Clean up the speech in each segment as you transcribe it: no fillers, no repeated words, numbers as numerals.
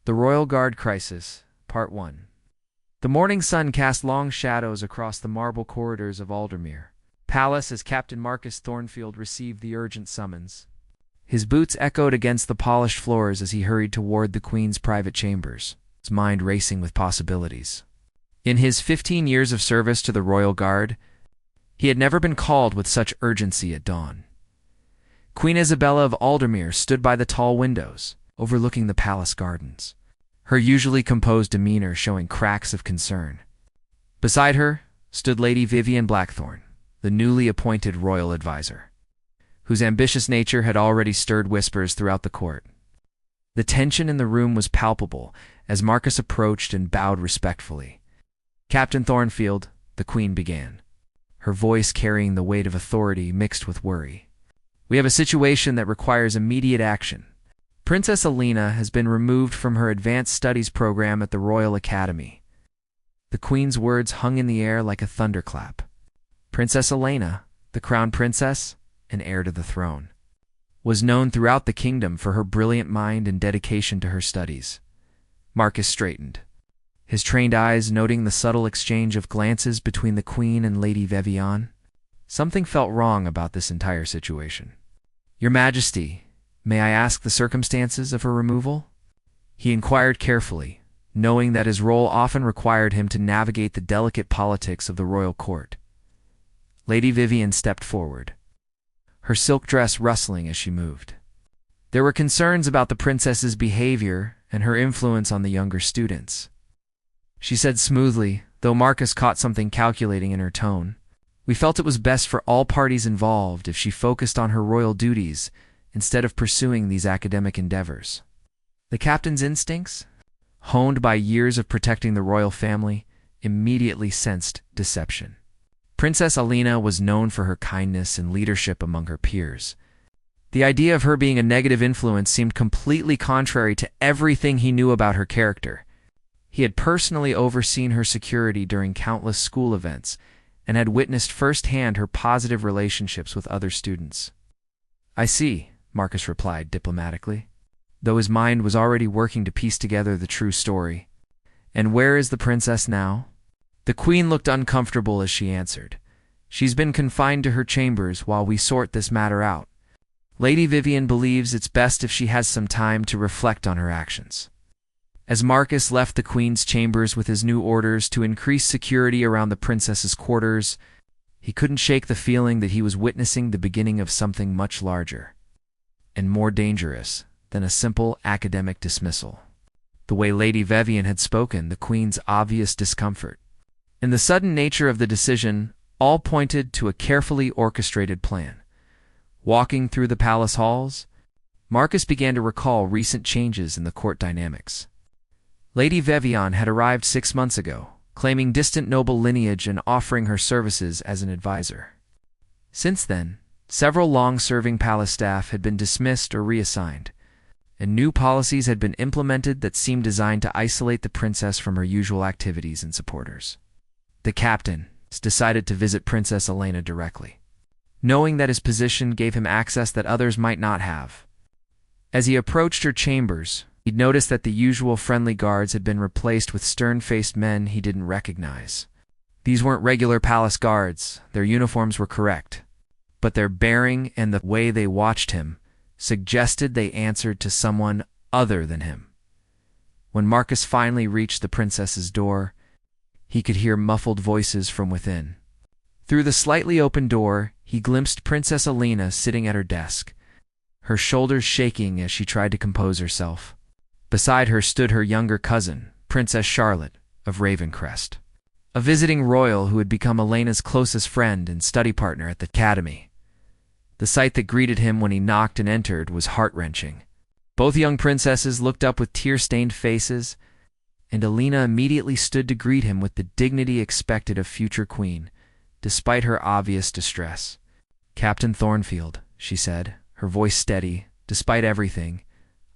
The Royal Guard Crisis, Part 1. The morning sun cast long shadows across the marble corridors of Aldermere Palace as Captain Marcus Thornfield received the urgent summons. His boots echoed against the polished floors as he hurried toward the Queen's private chambers, his mind racing with possibilities. In his 15 years of service to the Royal Guard, he had never been called with such urgency at dawn. Queen Isabella of Aldermere stood by the tall windows, overlooking the palace gardens, her usually composed demeanor showing cracks of concern. Beside her stood Lady Vivian Blackthorne, the newly appointed royal advisor, whose ambitious nature had already stirred whispers throughout the court. The tension in the room was palpable as Marcus approached and bowed respectfully. "Captain Thornfield," the Queen began, her voice carrying the weight of authority mixed with worry. "We have a situation that requires immediate action. Princess Alina has been removed from her advanced studies program at the Royal Academy." The Queen's words hung in the air like a thunderclap. Princess Alina, the crown princess and heir to the throne, was known throughout the kingdom for her brilliant mind and dedication to her studies. Marcus straightened, his trained eyes noting the subtle exchange of glances between the Queen and Lady Vivian. Something felt wrong about this entire situation. "Your Majesty, may I ask the circumstances of her removal?" he inquired carefully, knowing that his role often required him to navigate the delicate politics of the royal court. Lady Vivian stepped forward, her silk dress rustling as she moved. There were concerns about the princess's behavior and her influence on the younger students. She said smoothly, though Marcus caught something calculating in her tone, "We felt it was best for all parties involved if she focused on her royal duties instead of pursuing these academic endeavors." The captain's instincts, honed by years of protecting the royal family, immediately sensed deception. Princess Alina was known for her kindness and leadership among her peers. The idea of her being a negative influence seemed completely contrary to everything he knew about her character. He had personally overseen her security during countless school events and had witnessed firsthand her positive relationships with other students. "I see," Marcus replied diplomatically, though his mind was already working to piece together the true story. "And where is the princess now?" The Queen looked uncomfortable as she answered, "She's been confined to her chambers while we sort this matter out. Lady Vivian believes it's best if she has some time to reflect on her actions." As Marcus left the Queen's chambers with his new orders to increase security around the princess's quarters, he couldn't shake the feeling that he was witnessing the beginning of something much larger and more dangerous than a simple academic dismissal. The way Lady Vivian had spoken, the Queen's obvious discomfort, and the sudden nature of the decision all pointed to a carefully orchestrated plan. Walking through the palace halls, Marcus began to recall recent changes in the court dynamics. Lady Vivian had arrived 6 months ago, claiming distant noble lineage and offering her services as an advisor. Since then, several long-serving palace staff had been dismissed or reassigned, and new policies had been implemented that seemed designed to isolate the princess from her usual activities and supporters. The captain decided to visit Princess Alina directly, knowing that his position gave him access that others might not have. As he approached her chambers, he'd noticed that the usual friendly guards had been replaced with stern-faced men he didn't recognize. These weren't regular palace guards, their uniforms were correct, but their bearing and the way they watched him suggested they answered to someone other than him. When Marcus finally reached the princess's door, he could hear muffled voices from within. Through the slightly open door, he glimpsed Princess Alina sitting at her desk, her shoulders shaking as she tried to compose herself. Beside her stood her younger cousin, Princess Charlotte of Ravencrest, a visiting royal who had become Elena's closest friend and study partner at the academy. The sight that greeted him when he knocked and entered was heart-wrenching. Both young princesses looked up with tear-stained faces, and Alina immediately stood to greet him with the dignity expected of future queen, despite her obvious distress. "Captain Thornfield," she said, her voice steady, "despite everything,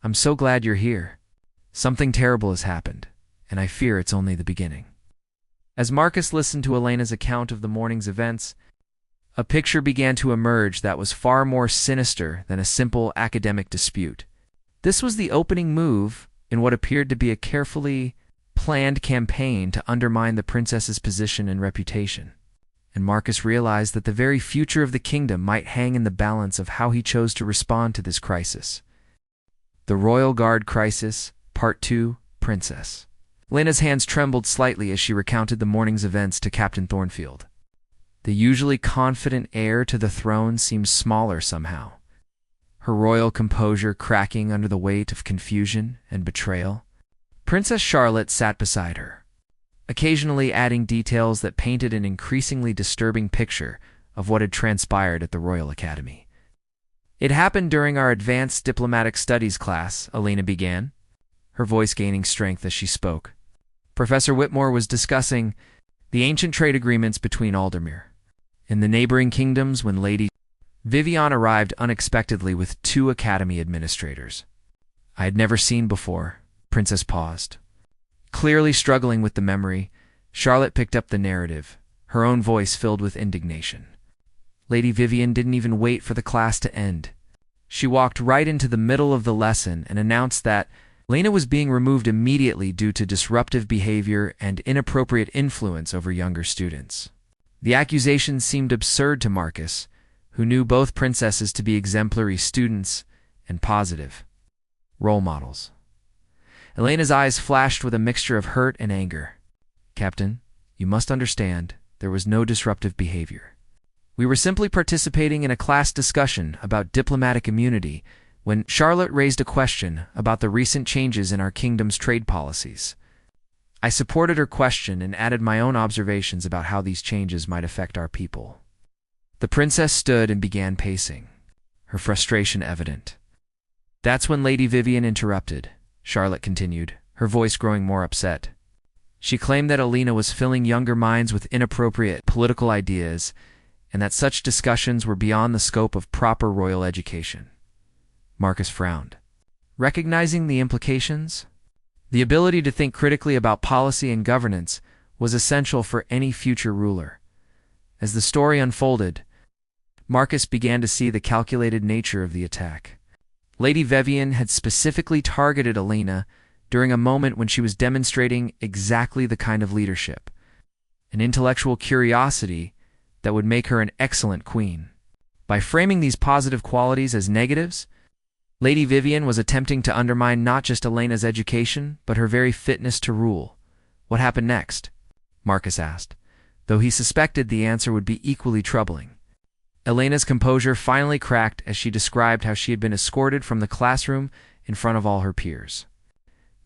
I'm so glad you're here. Something terrible has happened, and I fear it's only the beginning." As Marcus listened to Elena's account of the morning's events, a picture began to emerge that was far more sinister than a simple academic dispute. This was the opening move in what appeared to be a carefully planned campaign to undermine the princess's position and reputation. And Marcus realized that the very future of the kingdom might hang in the balance of how he chose to respond to this crisis. The Royal Guard Crisis, Part 2, Princess. Lena's hands trembled slightly as she recounted the morning's events to Captain Thornfield. The usually confident heir to the throne seemed smaller somehow, her royal composure cracking under the weight of confusion and betrayal. Princess Charlotte sat beside her, occasionally adding details that painted an increasingly disturbing picture of what had transpired at the Royal Academy. "It happened during our Advanced Diplomatic Studies class," Elena began, her voice gaining strength as she spoke. Professor Whitmore was discussing the ancient trade agreements between Aldermere and the neighboring kingdoms when Lady Vivian arrived unexpectedly with 2 academy administrators I had never seen before. Princess paused. Clearly struggling with the memory, Charlotte picked up the narrative, her own voice filled with indignation. Lady Vivian didn't even wait for the class to end. She walked right into the middle of the lesson and announced that Lena was being removed immediately due to disruptive behavior and inappropriate influence over younger students. The accusation seemed absurd to Marcus, who knew both princesses to be exemplary students and positive role models. Elena's eyes flashed with a mixture of hurt and anger. "Captain, you must understand, there was no disruptive behavior. We were simply participating in a class discussion about diplomatic immunity when Charlotte raised a question about the recent changes in our kingdom's trade policies. I supported her question and added my own observations about how these changes might affect our people." The princess stood and began pacing, her frustration evident. "That's when Lady Vivian interrupted," Charlotte continued, her voice growing more upset. She claimed that Elena was filling younger minds with inappropriate political ideas and that such discussions were beyond the scope of proper royal education. Marcus frowned. Recognizing the implications, the ability to think critically about policy and governance was essential for any future ruler. As the story unfolded, Marcus began to see the calculated nature of the attack. Lady Vivian had specifically targeted Elena during a moment when she was demonstrating exactly the kind of leadership, an intellectual curiosity that would make her an excellent queen. By framing these positive qualities as negatives, Lady Vivian was attempting to undermine not just Elena's education, but her very fitness to rule. "What happened next?" Marcus asked, though he suspected the answer would be equally troubling. Elena's composure finally cracked as she described how she had been escorted from the classroom in front of all her peers,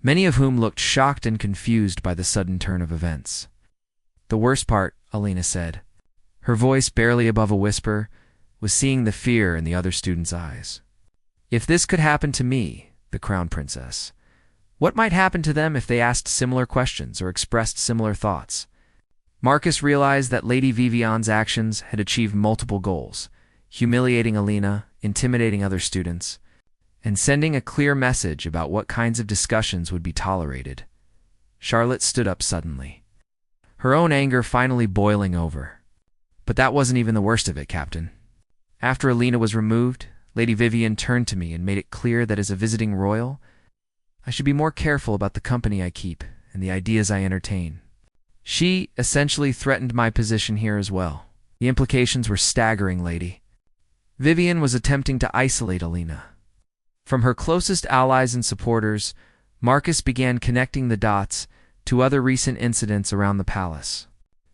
many of whom looked shocked and confused by the sudden turn of events. "The worst part," Elena said, her voice barely above a whisper, was seeing the fear in the other students' eyes. "If this could happen to me, the crown princess, what might happen to them if they asked similar questions or expressed similar thoughts?" Marcus realized that Lady Vivian's actions had achieved multiple goals: humiliating Elena, intimidating other students, and sending a clear message about what kinds of discussions would be tolerated. Charlotte stood up suddenly, her own anger finally boiling over. "But that wasn't even the worst of it, Captain. After Elena was removed, Lady Vivian turned to me and made it clear that as a visiting royal, I should be more careful about the company I keep and the ideas I entertain. She essentially threatened my position here as well. The implications were staggering, Lady. Vivian was attempting to isolate Elena. From her closest allies and supporters, Marcus began connecting the dots to other recent incidents around the palace.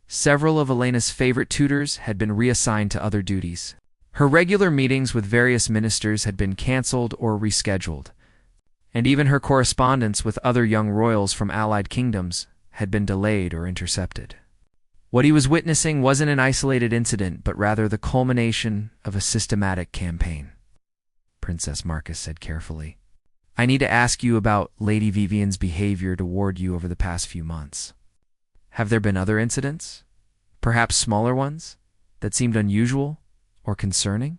Several of Elena's favorite tutors had been reassigned to other duties. Her regular meetings with various ministers had been cancelled or rescheduled, and even her correspondence with other young royals from allied kingdoms had been delayed or intercepted. What he was witnessing wasn't an isolated incident, but rather the culmination of a systematic campaign. Princess, Marcus said carefully, "I need to ask you about Lady Vivian's behavior toward you over the past few months. Have there been other incidents, perhaps smaller ones, that seemed unusual or concerning?"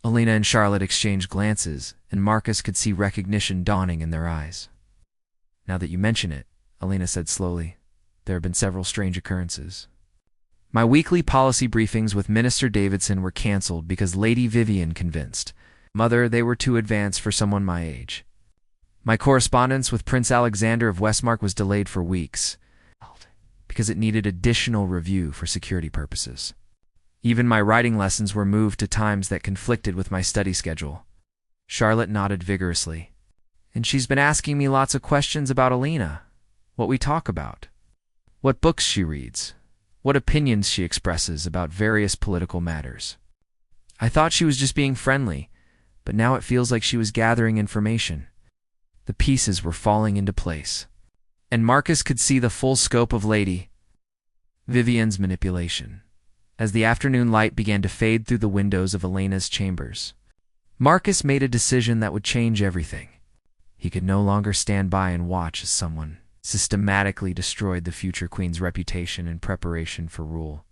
Elena and Charlotte exchanged glances, and Marcus could see recognition dawning in their eyes. "Now that you mention it," Elena said slowly, "there have been several strange occurrences. My weekly policy briefings with Minister Davidson were cancelled because Lady Vivian convinced Mother they were too advanced for someone my age. My correspondence with Prince Alexander of Westmark was delayed for weeks because it needed additional review for security purposes. Even my writing lessons were moved to times that conflicted with my study schedule. Charlotte nodded vigorously. And she's been asking me lots of questions about Alina, what we talk about, what books she reads, what opinions she expresses about various political matters. I thought she was just being friendly, but now it feels like she was gathering information. The pieces were falling into place, and Marcus could see the full scope of Lady Vivian's manipulation as the afternoon light began to fade through the windows of Elena's chambers. Marcus made a decision that would change everything. He could no longer stand by and watch as someone systematically destroyed the future queen's reputation in preparation for rule.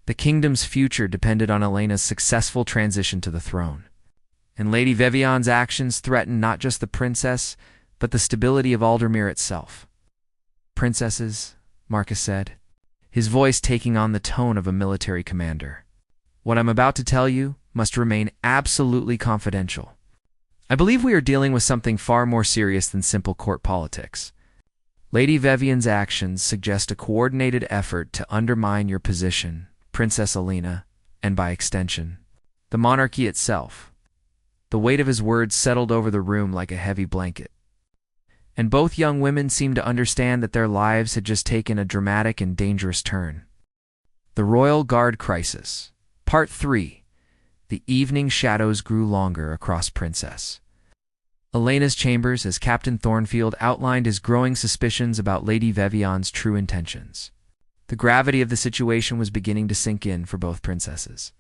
The kingdom's future depended on Elena's successful transition to the throne, and Lady Vivian's actions threatened not just the princess, but the stability of Aldermere itself. "Princesses," Marcus said, his voice taking on the tone of a military commander, "what I'm about to tell you must remain absolutely confidential. I believe we are dealing with something far more serious than simple court politics. Lady Vivian's actions suggest a coordinated effort to undermine your position, Princess Alina, and by extension, the monarchy itself." The weight of his words settled over the room like a heavy blanket, and both young women seemed to understand that their lives had just taken a dramatic and dangerous turn. The Royal Guard Crisis. Part 3. The evening shadows grew longer across Princess Elena's chambers as Captain Thornfield outlined his growing suspicions about Lady Vivian's true intentions. The gravity of the situation was beginning to sink in for both princesses,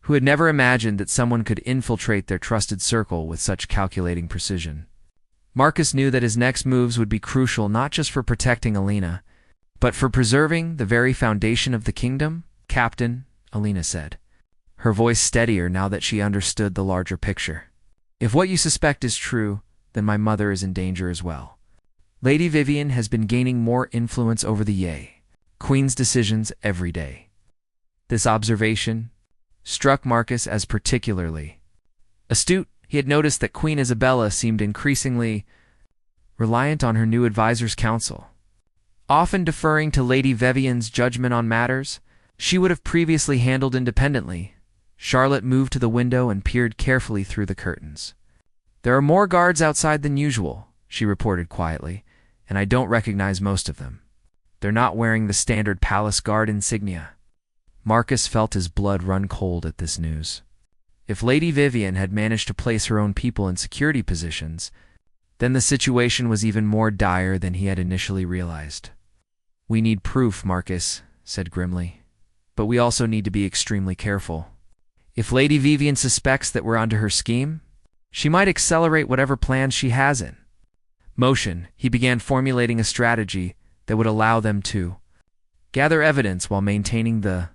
who had never imagined that someone could infiltrate their trusted circle with such calculating precision. Marcus knew that his next moves would be crucial not just for protecting Alina, but for preserving the very foundation of the kingdom. "Captain," Alina said, her voice steadier now that she understood the larger picture, "if what you suspect is true, then my mother is in danger as well. Lady Vivian has been gaining more influence over the Queen's decisions every day." This observation struck Marcus as particularly astute. He had noticed that Queen Isabella seemed increasingly reliant on her new advisor's counsel, often deferring to Lady Vivian's judgment on matters she would have previously handled independently. Charlotte moved to the window and peered carefully through the curtains. "There are more guards outside than usual," she reported quietly, "and I don't recognize most of them. They're not wearing the standard palace guard insignia." Marcus felt his blood run cold at this news. If Lady Vivian had managed to place her own people in security positions, then the situation was even more dire than he had initially realized. "We need proof," Marcus said grimly, "but we also need to be extremely careful. If Lady Vivian suspects that we're onto her scheme, she might accelerate whatever plans she has in motion." He began formulating a strategy that would allow them to gather evidence while maintaining the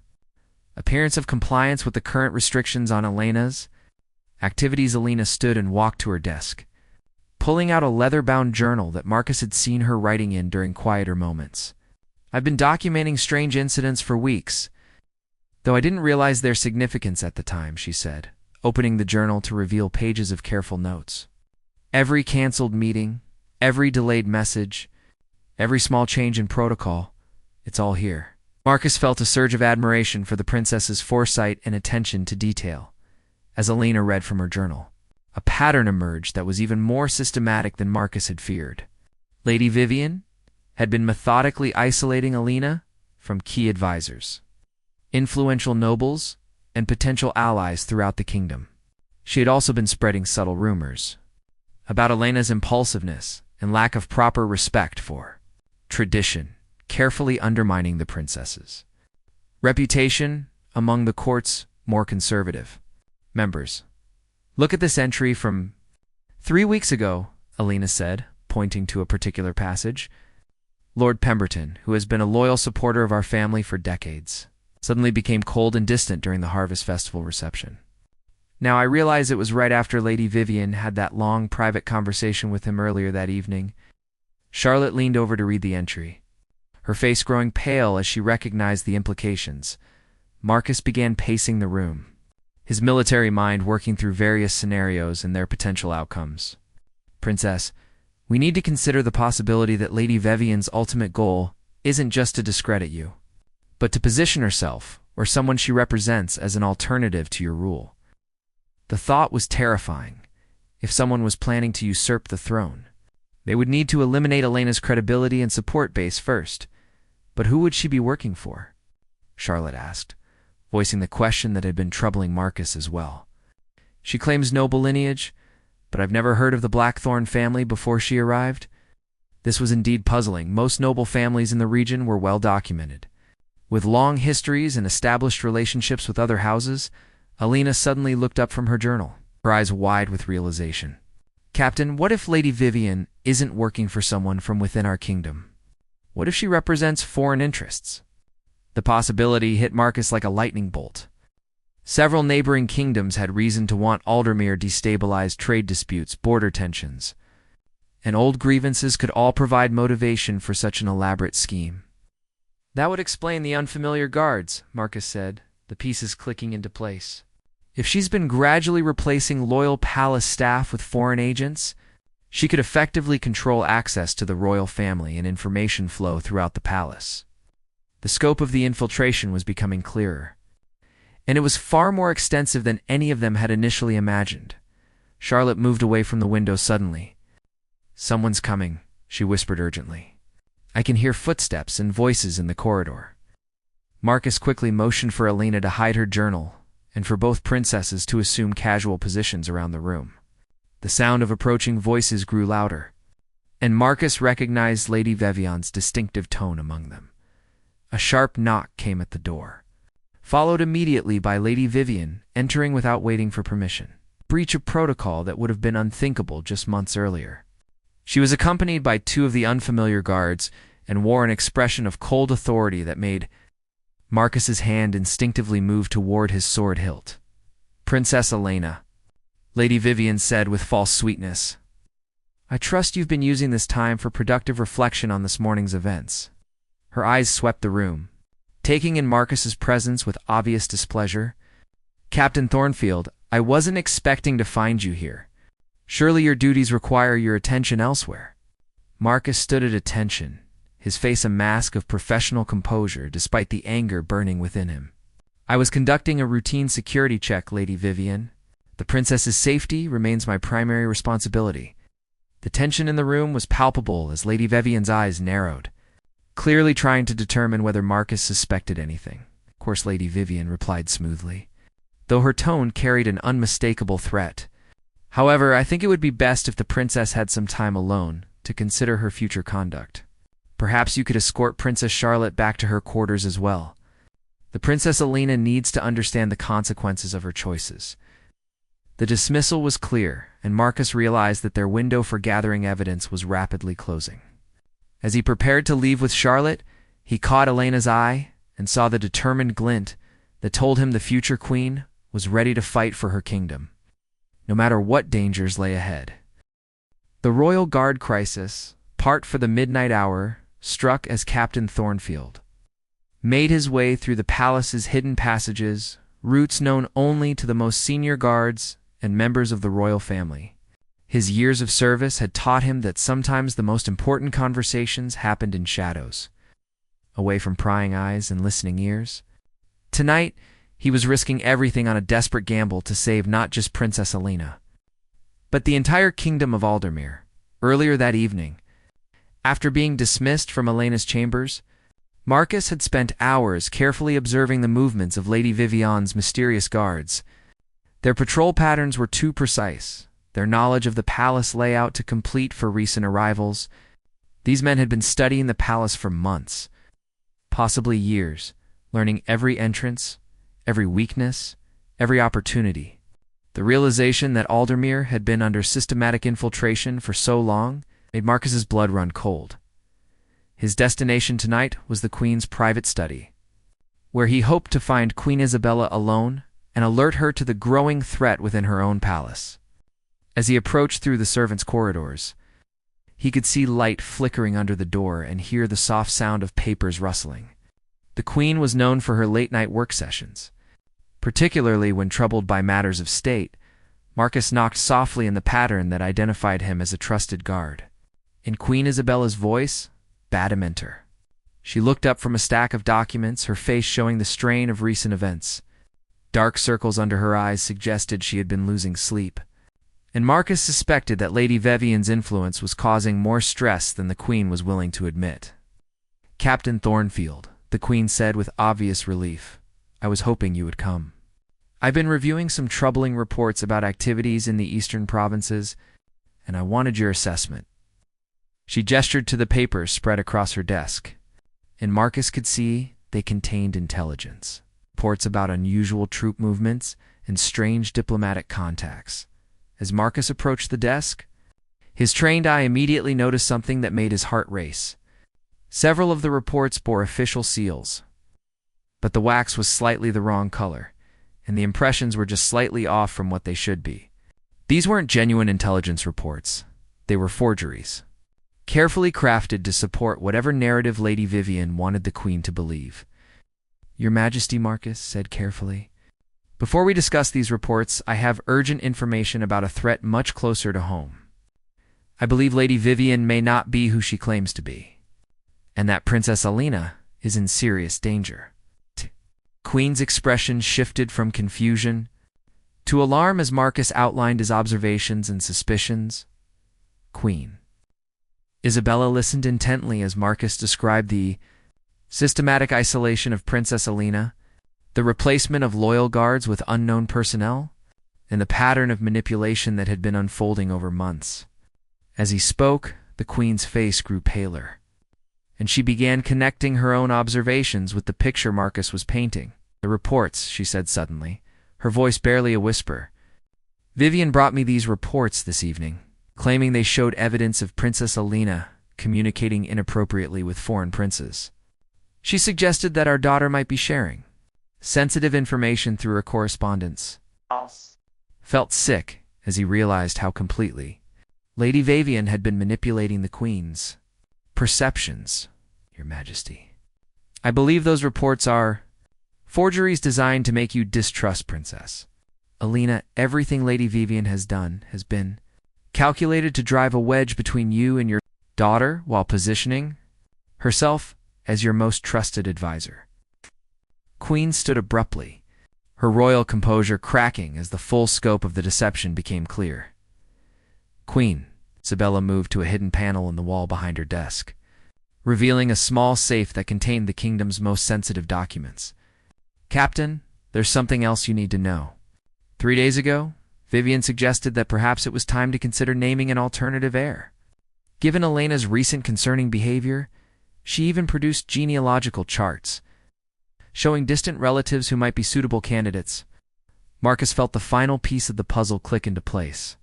appearance of compliance with the current restrictions on Elena's activities. Alina stood and walked to her desk, pulling out a leather-bound journal that Marcus had seen her writing in during quieter moments. "I've been documenting strange incidents for weeks, though I didn't realize their significance at the time," she said, opening the journal to reveal pages of careful notes. "Every canceled meeting, every delayed message, every small change in protocol, it's all here." Marcus felt a surge of admiration for the princess's foresight and attention to detail as Alina read from her journal. A pattern emerged that was even more systematic than Marcus had feared. Lady Vivian had been methodically isolating Alina from key advisors, influential nobles, and potential allies throughout the kingdom. She had also been spreading subtle rumors about Elena's impulsiveness and lack of proper respect for tradition, carefully undermining the princess's reputation among the court's more conservative members. "Look at this entry from 3 weeks ago," Alina said, pointing to a particular passage. "Lord Pemberton, who has been a loyal supporter of our family for decades, suddenly became cold and distant during the Harvest Festival reception. Now, I realize it was right after Lady Vivian had that long private conversation with him earlier that evening." Charlotte leaned over to read the entry, her face growing pale as she recognized the implications. Marcus began pacing the room, his military mind working through various scenarios and their potential outcomes. "Princess, We need to consider the possibility that Lady Vivian's ultimate goal isn't just to discredit you, but to position herself, or someone she represents, as an alternative to your rule. The thought was terrifying. If someone was planning to usurp the throne, they would need to eliminate Elena's credibility and support base first. But who would she be working for? Charlotte asked, voicing the question that had been troubling Marcus as well. She claims noble lineage, but I've never heard of the Blackthorn family before she arrived. This was indeed puzzling. Most noble families in the region were well documented. With long histories and established relationships with other houses, Elena suddenly looked up from her journal, her eyes wide with realization. Captain, what if Lady Vivian isn't working for someone from within our kingdom? What if she represents foreign interests? The possibility hit Marcus like a lightning bolt. Several neighboring kingdoms had reason to want Aldermere destabilized. Trade disputes, border tensions, and old grievances could all provide motivation for such an elaborate scheme. That would explain the unfamiliar guards, Marcus said, the pieces clicking into place. If she's been gradually replacing loyal palace staff with foreign agents, she could effectively control access to the royal family and information flow throughout the palace. The scope of the infiltration was becoming clearer, and it was far more extensive than any of them had initially imagined. Charlotte moved away from the window suddenly. Someone's coming, she whispered urgently. I can hear footsteps and voices in the corridor. Marcus quickly motioned for Elena to hide her journal, and for both princesses to assume casual positions around the room. The sound of approaching voices grew louder, and Marcus recognized Lady Vivian's distinctive tone among them. A sharp knock came at the door, followed immediately by Lady Vivian entering without waiting for permission. Breach of protocol that would have been unthinkable just months earlier. She was accompanied by two of the unfamiliar guards and wore an expression of cold authority that made Marcus's hand instinctively move toward his sword hilt. Princess Elena, Lady Vivian said with false sweetness. I trust you've been using this time for productive reflection on this morning's events. Her eyes swept the room, taking in Marcus's presence with obvious displeasure. Captain Thornfield, I wasn't expecting to find you here. Surely your duties require your attention elsewhere. Marcus stood at attention, his face a mask of professional composure despite the anger burning within him. I was conducting a routine security check, Lady Vivian. The princess's safety remains my primary responsibility. The tension in the room was palpable as Lady Vivian's eyes narrowed, clearly trying to determine whether Marcus suspected anything. Of course, Lady Vivian replied smoothly, though her tone carried an unmistakable threat. However, I think it would be best if the princess had some time alone to consider her future conduct. Perhaps you could escort Princess Charlotte back to her quarters as well. The Princess Elena needs to understand the consequences of her choices. The dismissal was clear, and Marcus realized that their window for gathering evidence was rapidly closing. As he prepared to leave with Charlotte, he caught Elena's eye and saw the determined glint that told him the future queen was ready to fight for her kingdom, no matter what dangers lay ahead. The Royal Guard crisis, part for the midnight hour, struck as Captain Thornfield made his way through the palace's hidden passages, routes known only to the most senior guards and members of the royal family. His years of service had taught him that sometimes the most important conversations happened in shadows, away from prying eyes and listening ears. Tonight, he was risking everything on a desperate gamble to save not just Princess Elena, but the entire kingdom of Aldermere. Earlier that evening, after being dismissed from Elena's chambers, Marcus had spent hours carefully observing the movements of Lady Vivian's mysterious guards. Their patrol patterns were too precise, their knowledge of the palace layout too complete for recent arrivals. These men had been studying the palace for months, possibly years, learning every entrance, every weakness, every opportunity. The realization that Aldermere had been under systematic infiltration for so long made Marcus's blood run cold. His destination tonight was the Queen's private study, where he hoped to find Queen Isabella alone and alert her to the growing threat within her own palace. As he approached through the servants' corridors, he could see light flickering under the door and hear the soft sound of papers rustling. The Queen was known for her late-night work sessions, particularly when troubled by matters of state. Marcus knocked softly in the pattern that identified him as a trusted guard. In Queen Isabella's voice, badminton. She looked up from a stack of documents, her face showing the strain of recent events. Dark circles under her eyes suggested she had been losing sleep. And Marcus suspected that Lady Vivian's influence was causing more stress than the Queen was willing to admit. "Captain Thornfield," the Queen said with obvious relief, "I was hoping you would come. I've been reviewing some troubling reports about activities in the eastern provinces, and I wanted your assessment." She gestured to the papers spread across her desk, and Marcus could see they contained intelligence. Reports about unusual troop movements and strange diplomatic contacts. As Marcus approached the desk, his trained eye immediately noticed something that made his heart race. Several of the reports bore official seals, but the wax was slightly the wrong color, and the impressions were just slightly off from what they should be. These weren't genuine intelligence reports. They were forgeries, carefully crafted to support whatever narrative Lady Vivian wanted the Queen to believe. "Your Majesty," Marcus said carefully, "before we discuss these reports, I have urgent information about a threat much closer to home. I believe Lady Vivian may not be who she claims to be, and that Princess Alina is in serious danger." Queen's expression shifted from confusion to alarm as Marcus outlined his observations and suspicions. Queen Isabella listened intently as Marcus described the systematic isolation of Princess Alina, the replacement of loyal guards with unknown personnel, and the pattern of manipulation that had been unfolding over months. As he spoke, the Queen's face grew paler, and she began connecting her own observations with the picture Marcus was painting. "The reports," she said suddenly, her voice barely a whisper. "Vivian brought me these reports this evening, claiming they showed evidence of Princess Alina communicating inappropriately with foreign princes. She suggested that our daughter might be sharing sensitive information through her correspondence." Felt sick as he realized how completely Lady Vivian had been manipulating the Queen's perceptions. "Your Majesty, I believe those reports are forgeries designed to make you distrust Princess Alina. Everything Lady Vivian has done has been calculated to drive a wedge between you and your daughter while positioning herself as your most trusted advisor." Queen stood abruptly, her royal composure cracking as the full scope of the deception became clear. "Queen," Isabella moved to a hidden panel in the wall behind her desk, revealing a small safe that contained the kingdom's most sensitive documents. "Captain, there's something else you need to know. 3 days ago, Vivian suggested that perhaps it was time to consider naming an alternative heir. Given Elena's recent concerning behavior, she even produced genealogical charts showing distant relatives who might be suitable candidates." Marcus felt the final piece of the puzzle click into place.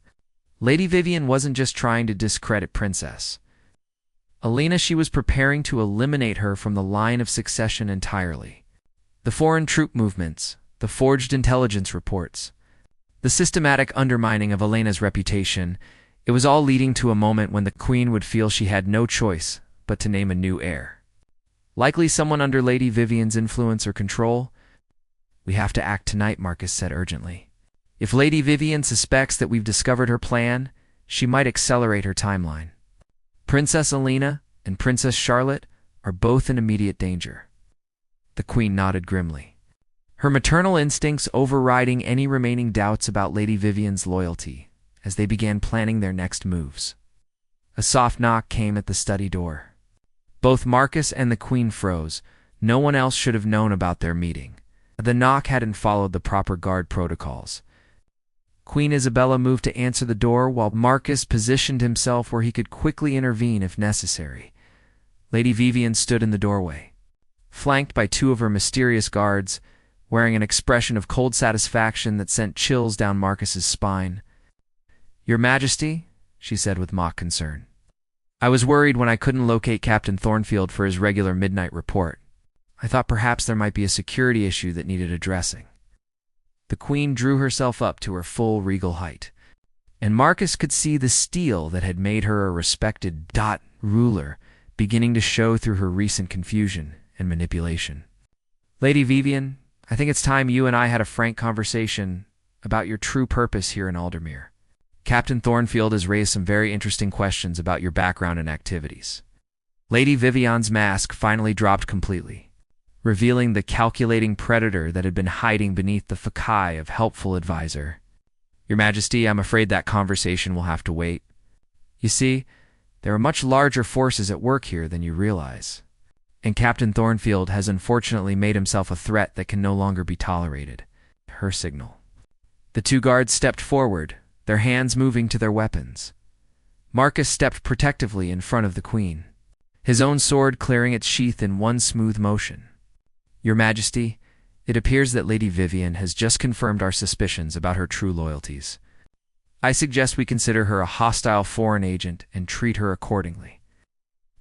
Lady Vivian wasn't just trying to discredit Princess Alina, she was preparing to eliminate her from the line of succession entirely. The foreign troop movements, the forged intelligence reports, the systematic undermining of Elena's reputation, it was all leading to a moment when the Queen would feel she had no choice but to name a new heir. Likely someone under Lady Vivian's influence or control. "We have to act tonight," Marcus said urgently. "If Lady Vivian suspects that we've discovered her plan, she might accelerate her timeline. Princess Alina and Princess Charlotte are both in immediate danger." The Queen nodded grimly, her maternal instincts overriding any remaining doubts about Lady Vivian's loyalty as they began planning their next moves. A soft knock came at the study door. Both Marcus and the Queen froze. No one else should have known about their meeting. The knock hadn't followed the proper guard protocols. Queen Isabella moved to answer the door while Marcus positioned himself where he could quickly intervene if necessary. Lady Vivian stood in the doorway, flanked by 2 of her mysterious guards, wearing an expression of cold satisfaction that sent chills down Marcus's spine. "Your Majesty," she said with mock concern, "I was worried when I couldn't locate Captain Thornfield for his regular midnight report. I thought perhaps there might be a security issue that needed addressing." The Queen drew herself up to her full regal height, and Marcus could see the steel that had made her a respected ruler beginning to show through her recent confusion and manipulation. "Lady Vivian, I think it's time you and I had a frank conversation about your true purpose here in Aldermere." Captain Thornfield has raised some very interesting questions about your background and activities. Lady Vivian's mask finally dropped completely, revealing the calculating predator that had been hiding beneath the facade of helpful advisor. Your Majesty, I'm afraid that conversation will have to wait. You see, there are much larger forces at work here than you realize, and Captain Thornfield has unfortunately made himself a threat that can no longer be tolerated. Her signal. The two guards stepped forward, their hands moving to their weapons. Marcus stepped protectively in front of the Queen, his own sword clearing its sheath in one smooth motion. Your Majesty, it appears that Lady Vivian has just confirmed our suspicions about her true loyalties. I suggest we consider her a hostile foreign agent and treat her accordingly.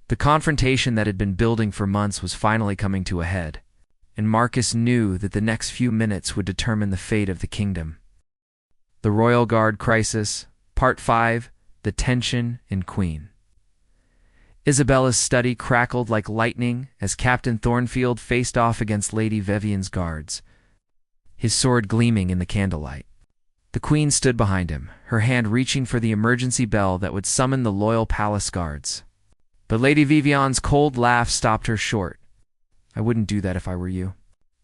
The confrontation that had been building for months was finally coming to a head, and Marcus knew that the next few minutes would determine the fate of the kingdom. The Royal Guard Crisis, Part 5, The Tension in Queen. Isabella's study crackled like lightning as Captain Thornfield faced off against Lady Vivian's guards, his sword gleaming in the candlelight. The Queen stood behind him, her hand reaching for the emergency bell that would summon the loyal palace guards. But Lady Vivian's cold laugh stopped her short. I wouldn't do that if I were you.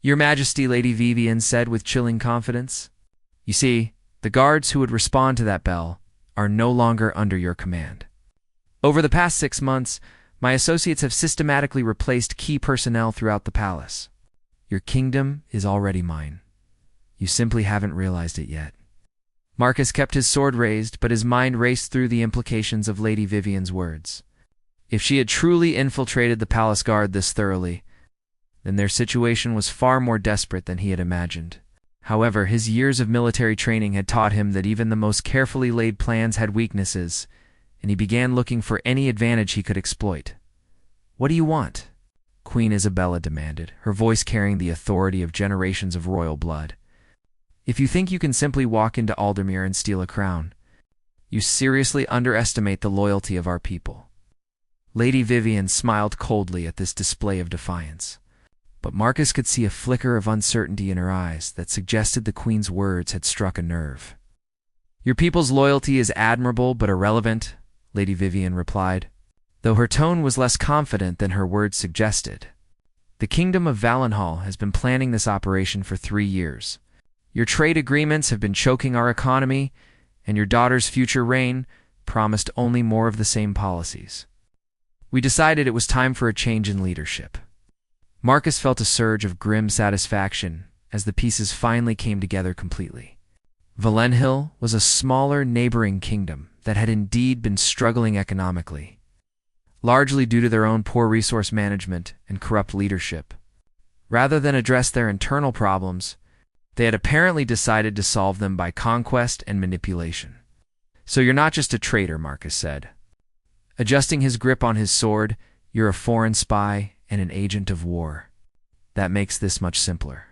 Your Majesty, Lady Vivian said with chilling confidence. You see, the guards who would respond to that bell are no longer under your command. Over the past 6 months, my associates have systematically replaced key personnel throughout the palace. Your kingdom is already mine. You simply haven't realized it yet. Marcus kept his sword raised, but his mind raced through the implications of Lady Vivian's words. If she had truly infiltrated the palace guard this thoroughly, then their situation was far more desperate than he had imagined. However, his years of military training had taught him that even the most carefully laid plans had weaknesses, and he began looking for any advantage he could exploit. What do you want? Queen Isabella demanded, her voice carrying the authority of generations of royal blood. If you think you can simply walk into Aldermere and steal a crown, you seriously underestimate the loyalty of our people. Lady Vivian smiled coldly at this display of defiance, but Marcus could see a flicker of uncertainty in her eyes that suggested the Queen's words had struck a nerve. Your people's loyalty is admirable but irrelevant, Lady Vivian replied, though her tone was less confident than her words suggested. The Kingdom of Valenhall has been planning this operation for 3 years. Your trade agreements have been choking our economy, and your daughter's future reign promised only more of the same policies. We decided it was time for a change in leadership. Marcus felt a surge of grim satisfaction as the pieces finally came together completely. Valenhill was a smaller neighboring kingdom that had indeed been struggling economically, largely due to their own poor resource management and corrupt leadership. Rather than address their internal problems, they had apparently decided to solve them by conquest and manipulation. So you're not just a traitor, Marcus said. Adjusting his grip on his sword, you're a foreign spy and an agent of war. That makes this much simpler.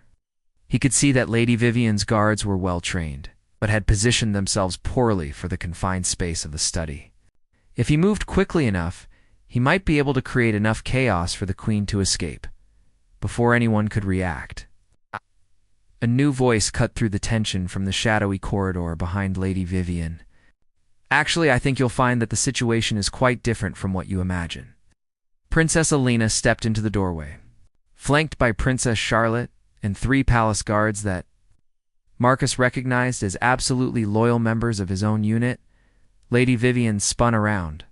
He could see that Lady Vivian's guards were well trained, but had positioned themselves poorly for the confined space of the study. If he moved quickly enough, he might be able to create enough chaos for the Queen to escape, before anyone could react. A new voice cut through the tension from the shadowy corridor behind Lady Vivian. Actually, I think you'll find that the situation is quite different from what you imagine. Princess Alina stepped into the doorway, flanked by Princess Charlotte and 3 palace guards that Marcus recognized as absolutely loyal members of his own unit. Lady Vivian spun around,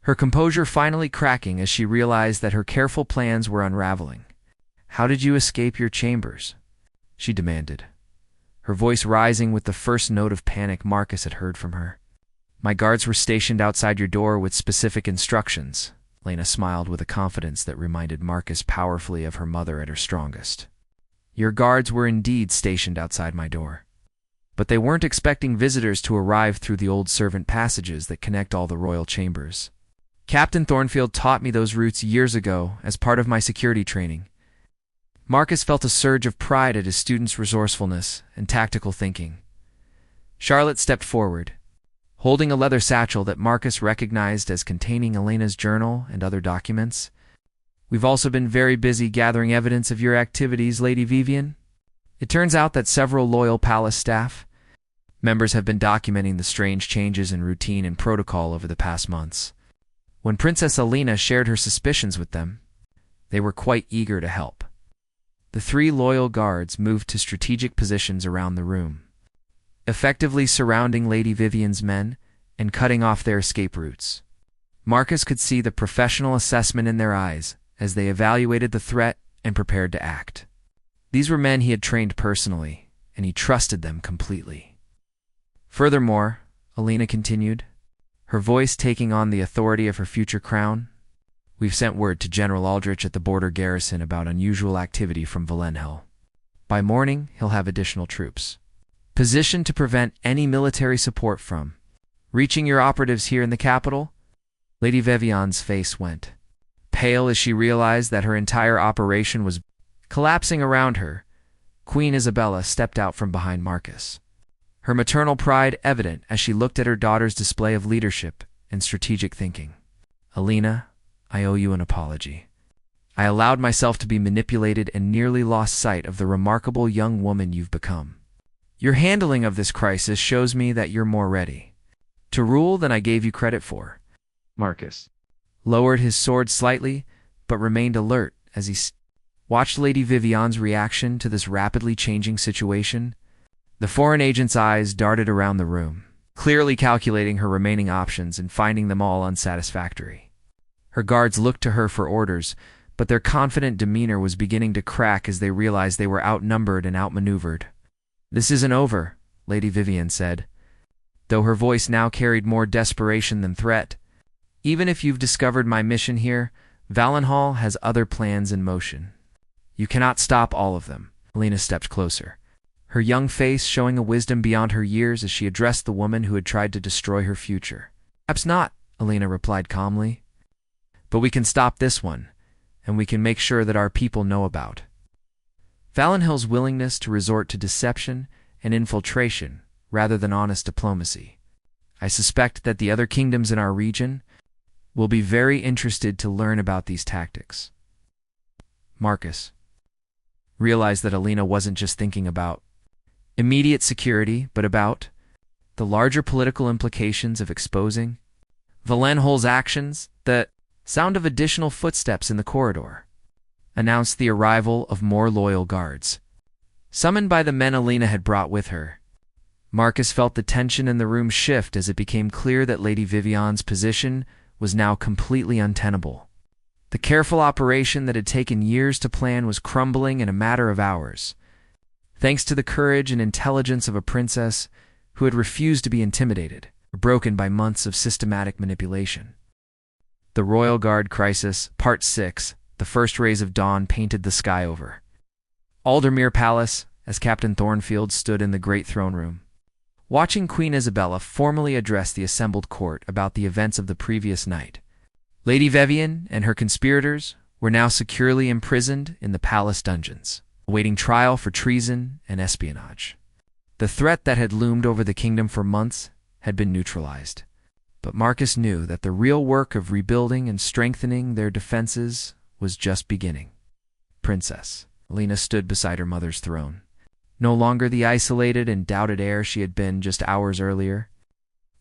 her composure finally cracking as she realized that her careful plans were unraveling. How did you escape your chambers? She demanded, her voice rising with the first note of panic Marcus had heard from her. My guards were stationed outside your door with specific instructions. Lena smiled with a confidence that reminded Marcus powerfully of her mother at her strongest. Your guards were indeed stationed outside my door, but they weren't expecting visitors to arrive through the old servant passages that connect all the royal chambers. Captain Thornfield taught me those routes years ago as part of my security training. Marcus felt a surge of pride at his students' resourcefulness and tactical thinking. Charlotte stepped forward, holding a leather satchel that Marcus recognized as containing Elena's journal and other documents. We've also been very busy gathering evidence of your activities, Lady Vivian. It turns out that several loyal palace staff, Members have been documenting the strange changes in routine and protocol over the past months. When Princess Alina shared her suspicions with them, they were quite eager to help. The 3 loyal guards moved to strategic positions around the room, effectively surrounding Lady Vivian's men and cutting off their escape routes. Marcus could see the professional assessment in their eyes as they evaluated the threat and prepared to act. These were men he had trained personally, and he trusted them completely. Furthermore, Alina continued, her voice taking on the authority of her future crown, we've sent word to General Aldrich at the border garrison about unusual activity from Valenhel. By morning, he'll have additional troops positioned to prevent any military support from reaching your operatives here in the capital. Lady Vivian's face went pale as she realized that her entire operation was collapsing around her. Queen Isabella stepped out from behind Marcus, her maternal pride evident as she looked at her daughter's display of leadership and strategic thinking. Alina, I owe you an apology. I allowed myself to be manipulated and nearly lost sight of the remarkable young woman you've become. Your handling of this crisis shows me that you're more ready to rule than I gave you credit for. Marcus lowered his sword slightly, but remained alert as he watched Lady Vivian's reaction to this rapidly changing situation. The foreign agent's eyes darted around the room, clearly calculating her remaining options and finding them all unsatisfactory. Her guards looked to her for orders, but their confident demeanor was beginning to crack as they realized they were outnumbered and outmaneuvered. This isn't over, Lady Vivian said, though her voice now carried more desperation than threat. Even if you've discovered my mission here, Valenhal has other plans in motion. You cannot stop all of them. Alina stepped closer, her young face showing a wisdom beyond her years as she addressed the woman who had tried to destroy her future. Perhaps not, Alina replied calmly. But we can stop this one, and we can make sure that our people know about Valenhal's willingness to resort to deception and infiltration rather than honest diplomacy. I suspect that the other kingdoms in our region will be very interested to learn about these tactics. Marcus realized that Alina wasn't just thinking about immediate security, but about the larger political implications of exposing Valenhal's actions. The sound of additional footsteps in the corridor announced the arrival of more loyal guards, summoned by the men Alina had brought with her. Marcus felt the tension in the room shift as it became clear that Lady Vivian's position was now completely untenable. The careful operation that had taken years to plan was crumbling in a matter of hours, thanks to the courage and intelligence of a princess who had refused to be intimidated or broken by months of systematic manipulation. The Royal Guard Crisis, Part 6, the first rays of dawn painted the sky over Aldermere Palace as Captain Thornfield stood in the great throne room, watching Queen Isabella formally address the assembled court about the events of the previous night. Lady Vivian and her conspirators were now securely imprisoned in the palace dungeons, awaiting trial for treason and espionage. The threat that had loomed over the kingdom for months had been neutralized, but Marcus knew that the real work of rebuilding and strengthening their defenses was just beginning. Princess Alina stood beside her mother's throne, no longer the isolated and doubted heir she had been just hours earlier,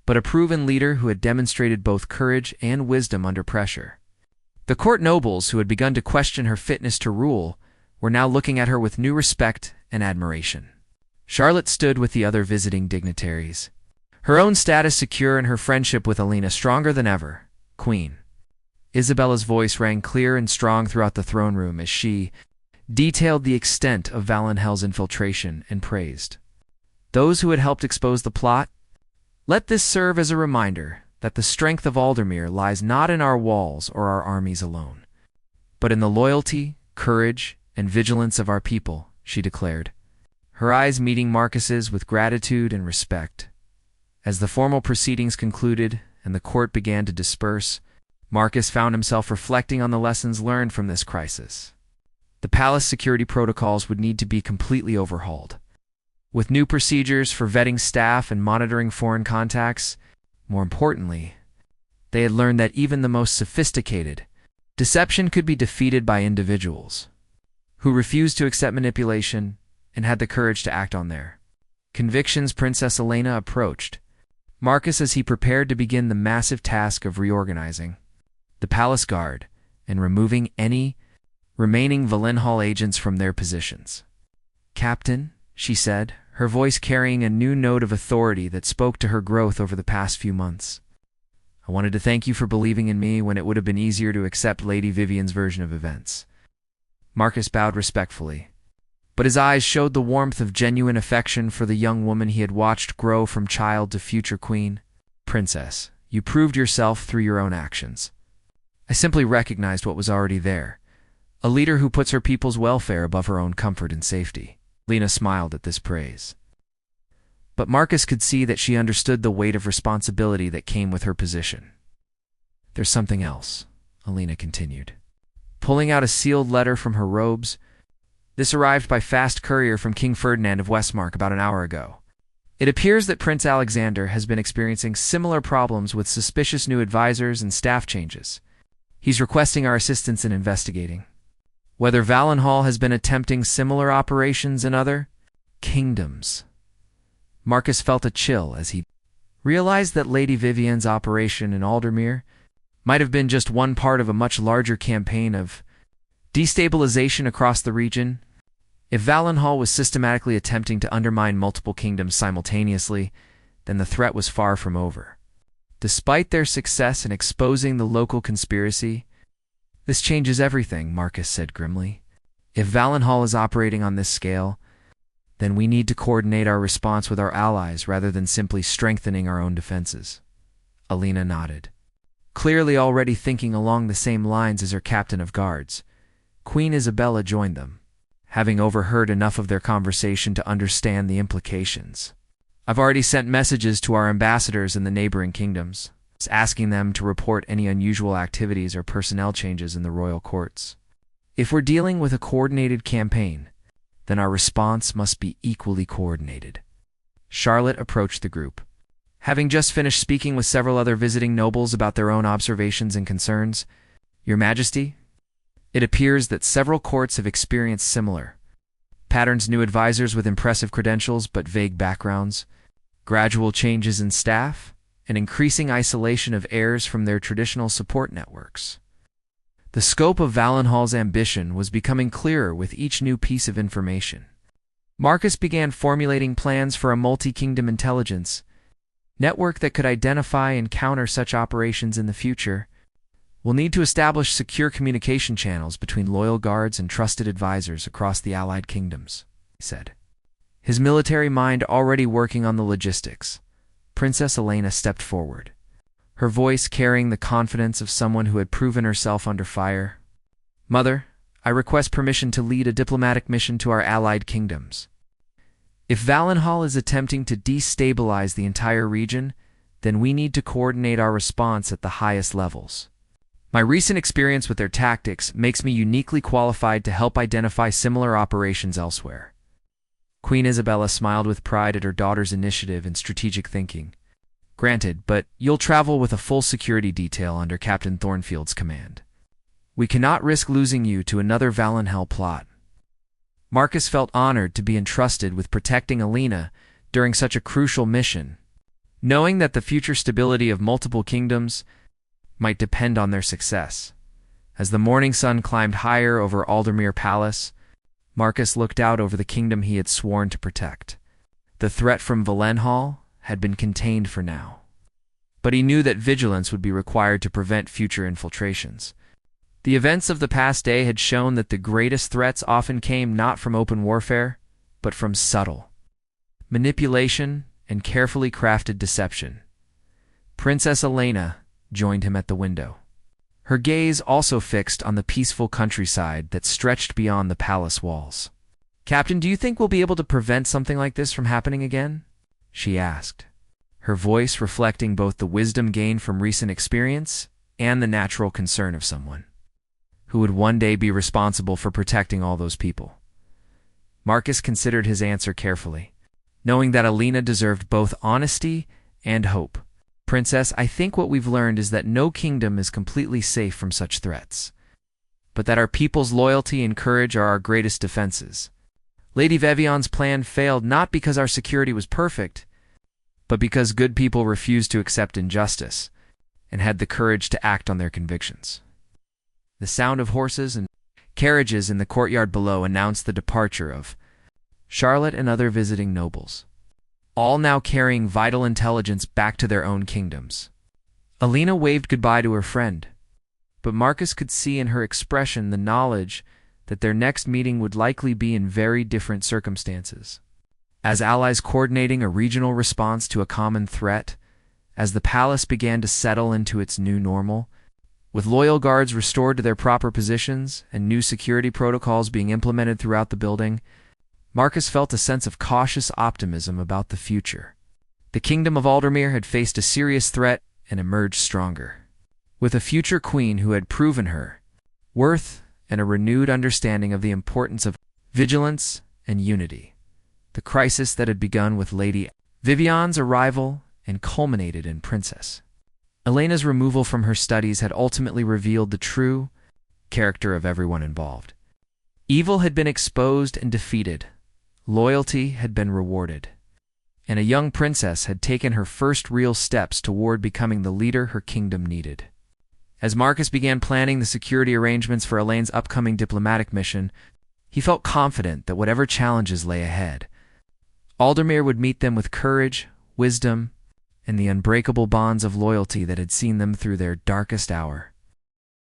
but a proven leader who had demonstrated both courage and wisdom under pressure. The court nobles who had begun to question her fitness to rule were now looking at her with new respect and admiration. Charlotte stood with the other visiting dignitaries, her own status secure and her friendship with Alina stronger than ever. Queen Isabella's voice rang clear and strong throughout the throne room as she detailed the extent of Valenhal's infiltration and praised those who had helped expose the plot. Let this serve as a reminder that the strength of Aldermere lies not in our walls or our armies alone, but in the loyalty, courage, and vigilance of our people, she declared, her eyes meeting Marcus's with gratitude and respect. As the formal proceedings concluded and the court began to disperse, Marcus found himself reflecting on the lessons learned from this crisis. The palace security protocols would need to be completely overhauled, with new procedures for vetting staff and monitoring foreign contacts. More importantly, they had learned that even the most sophisticated deception could be defeated by individuals who refused to accept manipulation and had the courage to act on their Convictions Princess Elena approached Marcus as he prepared to begin the massive task of reorganizing the palace guard and removing any remaining Valenhall agents from their positions. "Captain," she said, her voice carrying a new note of authority that spoke to her growth over the past few months. "I wanted to thank you for believing in me when it would have been easier to accept Lady Vivian's version of events." Marcus bowed respectfully, but his eyes showed the warmth of genuine affection for the young woman he had watched grow from child to future queen. "Princess, you proved yourself through your own actions. I simply recognized what was already there, a leader who puts her people's welfare above her own comfort and safety." Lena smiled at this praise. But Marcus could see that she understood the weight of responsibility that came with her position. "There's something else," Alina continued, pulling out a sealed letter from her robes. "This arrived by fast courier from King Ferdinand of Westmark about an hour ago. It appears that Prince Alexander has been experiencing similar problems with suspicious new advisors and staff changes. He's requesting our assistance in investigating whether Valenhall has been attempting similar operations in other kingdoms." Marcus felt a chill as he realized that Lady Vivian's operation in Aldermere might have been just one part of a much larger campaign of destabilization across the region. If Valenhall was systematically attempting to undermine multiple kingdoms simultaneously, then the threat was far from over. Despite their success in exposing the local conspiracy, "This changes everything," Marcus said grimly. "If Valenhall is operating on this scale, then we need to coordinate our response with our allies rather than simply strengthening our own defenses." Alina nodded, clearly already thinking along the same lines as her captain of guards. Queen Isabella joined them, having overheard enough of their conversation to understand the implications. "I've already sent messages to our ambassadors in the neighboring kingdoms, asking them to report any unusual activities or personnel changes in the royal courts. If we're dealing with a coordinated campaign, then our response must be equally coordinated." Charlotte approached the group, having just finished speaking with several other visiting nobles about their own observations and concerns. "Your Majesty, it appears that several courts have experienced similar patterns: new advisors with impressive credentials but vague backgrounds, gradual changes in staff, and increasing isolation of heirs from their traditional support networks." The scope of Valenhall's ambition was becoming clearer with each new piece of information. Marcus began formulating plans for a multi-kingdom intelligence network that could identify and counter such operations in the future. "We'll need to establish secure communication channels between loyal guards and trusted advisors across the allied kingdoms," he said, his military mind already working on the logistics. Princess Elena stepped forward, her voice carrying the confidence of someone who had proven herself under fire. "Mother, I request permission to lead a diplomatic mission to our allied kingdoms. If Valenhall is attempting to destabilize the entire region, then we need to coordinate our response at the highest levels. My recent experience with their tactics makes me uniquely qualified to help identify similar operations elsewhere." Queen Isabella smiled with pride at her daughter's initiative and strategic thinking. "Granted, but you'll travel with a full security detail under Captain Thornfield's command. We cannot risk losing you to another Valenhall plot." Marcus felt honored to be entrusted with protecting Alina during such a crucial mission, knowing that the future stability of multiple kingdoms might depend on their success. As the morning sun climbed higher over Aldermere Palace, Marcus looked out over the kingdom he had sworn to protect. The threat from Valenhall had been contained for now, but he knew that vigilance would be required to prevent future infiltrations. The events of the past day had shown that the greatest threats often came not from open warfare, but from subtle manipulation and carefully crafted deception. Princess Elena joined him at the window, her gaze also fixed on the peaceful countryside that stretched beyond the palace walls. "Captain, do you think we'll be able to prevent something like this from happening again?" she asked, her voice reflecting both the wisdom gained from recent experience and the natural concern of someone who would one day be responsible for protecting all those people. Marcus considered his answer carefully, knowing that Alina deserved both honesty and hope. "Princess, I think what we've learned is that no kingdom is completely safe from such threats, but that our people's loyalty and courage are our greatest defenses. Lady Vivion's plan failed not because our security was perfect, but because good people refused to accept injustice and had the courage to act on their convictions. The sound of horses and carriages in the courtyard below announced the departure of Charlotte and other visiting nobles, all now carrying vital intelligence back to their own kingdoms. Alina waved goodbye to her friend, but Marcus could see in her expression the knowledge that their next meeting would likely be in very different circumstances. As allies coordinating a regional response to a common threat, as the palace began to settle into its new normal, with loyal guards restored to their proper positions and new security protocols being implemented throughout the building, Marcus felt a sense of cautious optimism about the future. The kingdom of Aldermere had faced a serious threat and emerged stronger, with a future queen who had proven her worth and a renewed understanding of the importance of vigilance and unity. The crisis that had begun with Lady Vivion's arrival and culminated in Princess Elena's removal from her studies had ultimately revealed the true character of everyone involved. Evil had been exposed and defeated, loyalty had been rewarded, and a young princess had taken her first real steps toward becoming the leader her kingdom needed. As Marcus began planning the security arrangements for Elaine's upcoming diplomatic mission, he felt confident that whatever challenges lay ahead, Aldermere would meet them with courage, wisdom, and the unbreakable bonds of loyalty that had seen them through their darkest hour.